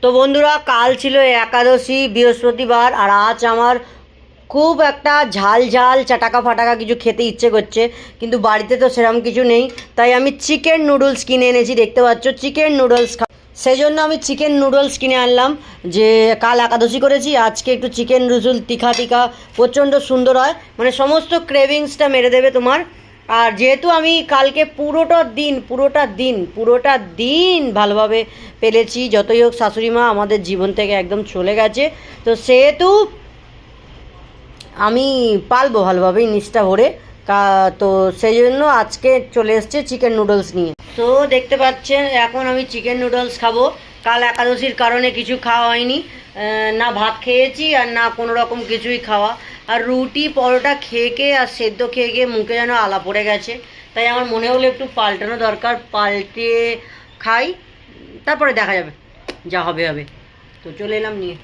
তো বন্ধুরা, কাল ছিল একাদশী বৃহস্পতিবার, আর আজ আমার খুব একটা ঝাল ঝাল চাটাকা ফাটাকা কিছু খেতে ইচ্ছে করছে, কিন্তু বাড়িতে তো সেরকম কিছু নেই। তাই আমি চিকেন নুডলস কিনে এনেছি, দেখতে পাচ্ছ চিকেন নুডলস। সেই জন্য আমি চিকেন নুডলস কিনে আনলাম, যে কাল একাদশী করেছি, আজকে একটু চিকেন নুডল তিখা তিখা প্রচণ্ড সুন্দর হয়, মানে সমস্ত ক্রেভিংসটা মেরে দেবে তোমার। আর যেহেতু আমি কালকে পুরোটা দিন ভালোভাবে পেলেছি, যতই হোক শাশুড়ি মা আমাদের জীবন থেকে একদম চলে গেছে, তো সেহেতু আমি পালবো ভালোভাবেই নিচটা ভরে। তো সেই জন্য আজকে চলে এসছে চিকেন নুডলস নিয়ে। তো দেখতে পাচ্ছেন এখন আমি চিকেন নুডলস খাবো। কাল একাদশীর কারণে কিছু খাওয়া হয়নি, না ভাত খেয়েছি আর না কোনো রকম কিছুই খাওয়া। আর রুটি পরোটা খেয়ে আর সেদ্ধ খেয়ে মুখে যেন আলা পড়ে গেছে। তাই আমার মনে হলো একটু পাল্টানো দরকার, পাল্টে খাই, তারপরে দেখা যাবে, যা হবে হবে। তো চলে এলাম নিয়ে।